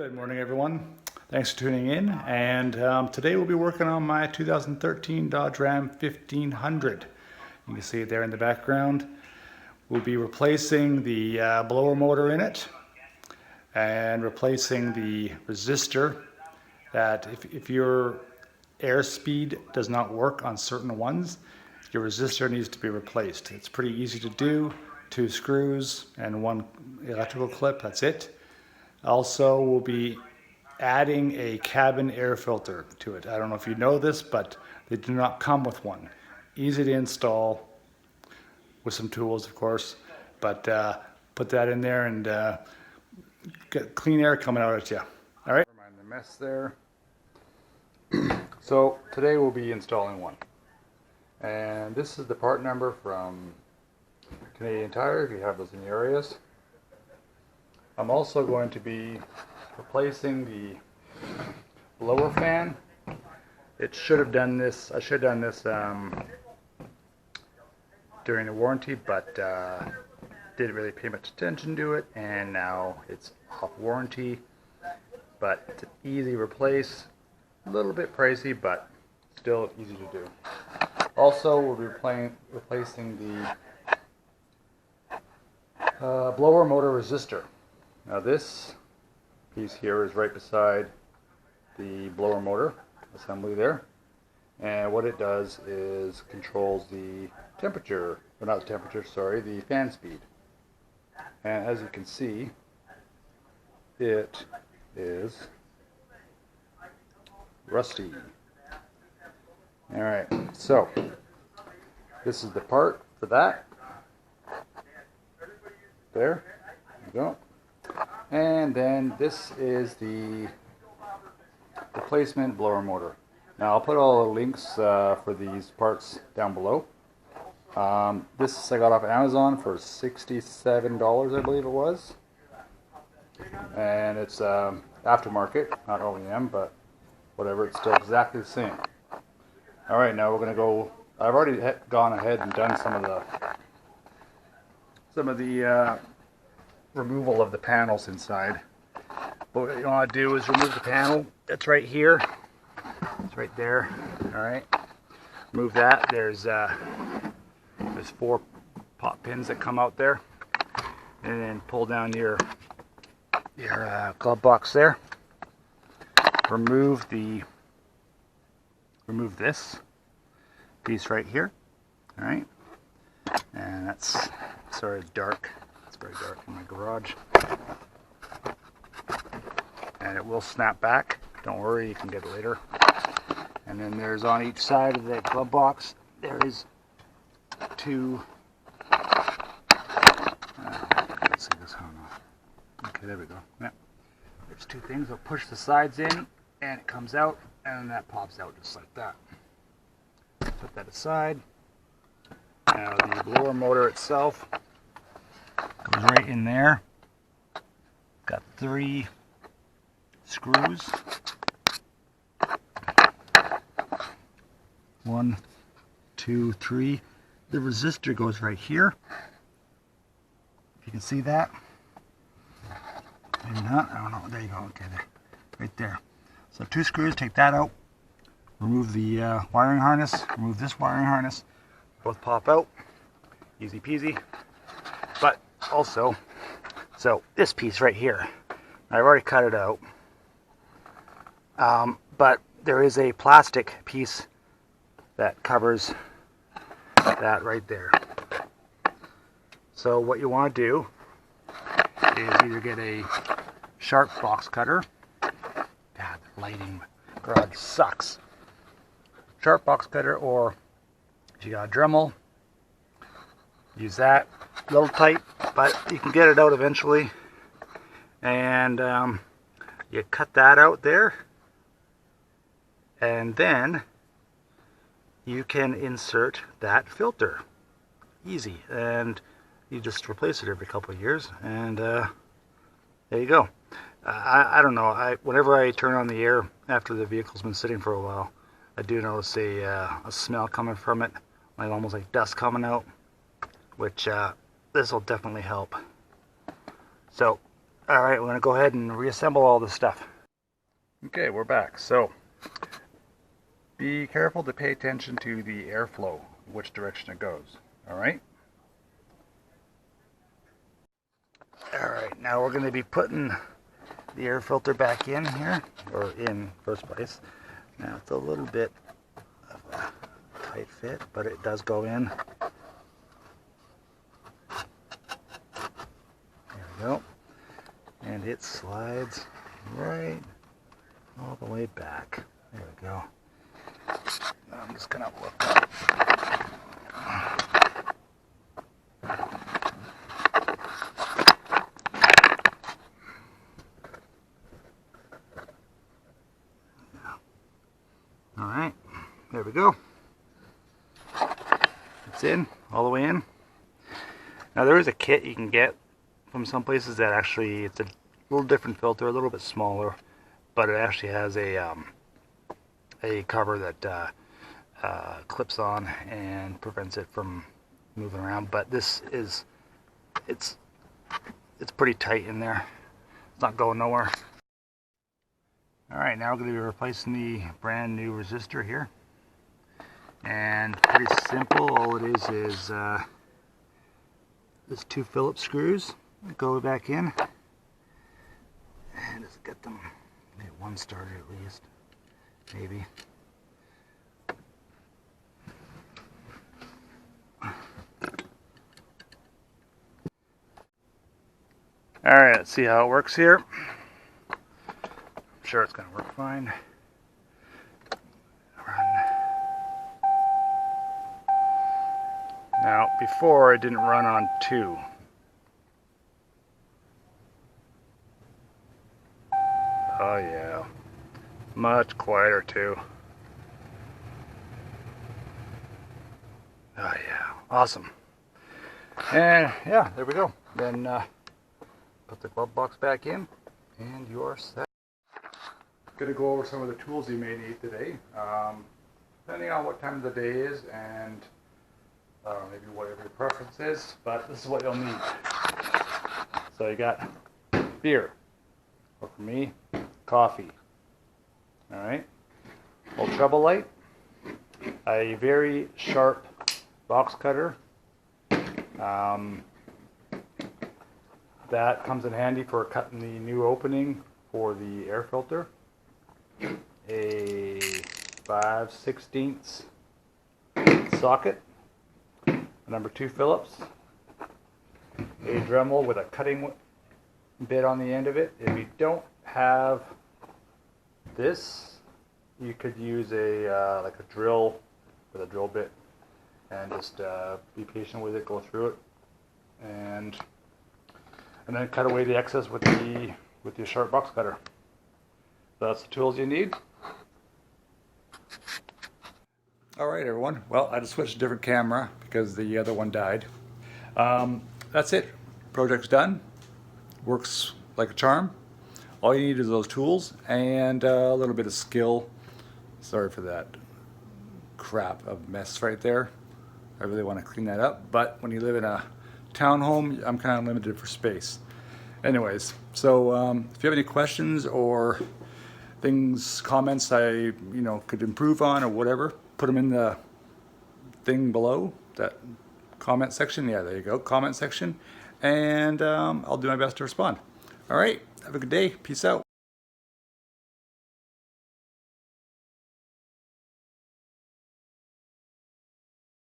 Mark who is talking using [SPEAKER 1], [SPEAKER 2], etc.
[SPEAKER 1] Good morning, everyone. Thanks for tuning in. And today we'll be working on my 2013 Dodge Ram 1500. You can see it there in the background. We'll be replacing the blower motor in it and replacing the resistor that if your airspeed does not work on certain ones, your resistor needs to be replaced. It's pretty easy to do. 2 screws and 1 electrical clip, that's it. Also, we'll be adding a cabin air filter to it. I don't know if you know this, but they do not come with one. Easy to install with some tools, of course, but put that in there and get clean air coming out at you. All right. Never mind the mess there. So today we'll be installing one, and this is the part number from Canadian Tire if you have those in your areas. I'm also going to be replacing the blower fan. It should have done this. I should have done this during the warranty, but didn't really pay much attention to it, and now it's off warranty. But it's an easy replace. A little bit pricey, but still easy to do. Also, we'll be replacing the blower motor resistor. Now this piece here is right beside the blower motor assembly there, and what it does is controls the temperature, or not the temperature, sorry, the fan speed. And as you can see, it is rusty. Alright, so this is the part for that. There you go. And then this is the replacement blower motor. Now I'll put all the links for these parts down below. This I got off Amazon for $67, I believe it was. And it's aftermarket, not OEM, but whatever, it's still exactly the same. Alright, now we're going to go, I've already gone ahead and done some of the removal of the panels inside. But what you want to do is remove the panel that's right here. It's right there. Alright. Remove that. There's 4 pop pins that come out there. And then pull down your glove box there. Remove this piece right here. Alright. And that's, sorry, it's dark. It's very dark in my garage. And it will snap back. Don't worry, you can get it later. And then there's on each side of the glove box, there is 2. Let's see this one off. Okay, there we go. Yeah. There's 2 things. I'll push the sides in, and it comes out, and that pops out just like that. Put that aside. Now the blower motor itself goes right in there. Got 3 screws. 1, 2, 3. The resistor goes right here. If you can see that. Maybe not. I don't know. There you go. Okay, there. Right there. So 2 screws. Take that out. Remove the wiring harness. Remove this wiring harness. Both pop out. Easy peasy. But also, so this piece right here, I've already cut it out. But there is a plastic piece that covers that right there. So what you want to do is either get a sharp box cutter. God, the lighting garage sucks. Sharp box cutter, or if you got a Dremel, use that. A little tight, but you can get it out eventually. And you cut that out there, and then you can insert that filter. Easy. And you just replace it every couple of years, and there you go. I don't know, whenever I turn on the air after the vehicle's been sitting for a while, I do notice a smell coming from it, like almost like dust coming out, which this will definitely help. So All right, we're going to go ahead and reassemble all this stuff. Okay, we're back. So be careful to pay attention to the airflow, which direction it goes. All right. All right, now we're going to be putting the air filter back in here, or in first place. Now it's a little bit of a tight fit, but it does go in. There we go. And it slides right all the way back. There we go. Now I'm just going to look up. All right, there we go. It's in, all the way in. Now there is a kit you can get from some places that actually, it's a little different filter, a little bit smaller, but it actually has a cover that clips on and prevents it from moving around. But this is, it's pretty tight in there. It's not going nowhere. All right, now we're going to be replacing the brand new resistor here. And pretty simple, all it is there's 2 Phillips screws that go back in. And just get them, get one started at least, maybe. All right, let's see how it works here. I'm sure it's going to work fine. Now, before it didn't run on 2. Oh yeah, much quieter too. Oh yeah, awesome. And yeah, there we go. Then put the glove box back in and you're set. Gonna go over some of the tools you may need today. Depending on what time of the day is and maybe whatever your preference is, but this is what you'll need. So you got beer, or for me, coffee. All right, old treble light, a very sharp box cutter. That comes in handy for cutting the new opening for the air filter. A 5/16 socket. Number 2 Phillips, a Dremel with a cutting bit on the end of it. If you don't have this, you could use a like a drill with a drill bit and just be patient with it, go through it, and then cut away the excess with your sharp box cutter. So that's the tools you need. Alright everyone, well I just switched to a different camera because the other one died. That's it. Project's done. Works like a charm. All you need is those tools and a little bit of skill. Sorry for that crap of mess right there. I really want to clean that up, but when you live in a townhome, I'm kind of limited for space. Anyways, so if you have any questions or things, comments I could improve on or whatever, put them in the thing below, that comment section. Yeah, there you go, comment section, and I'll do my best to respond. All right, have a good day. Peace out.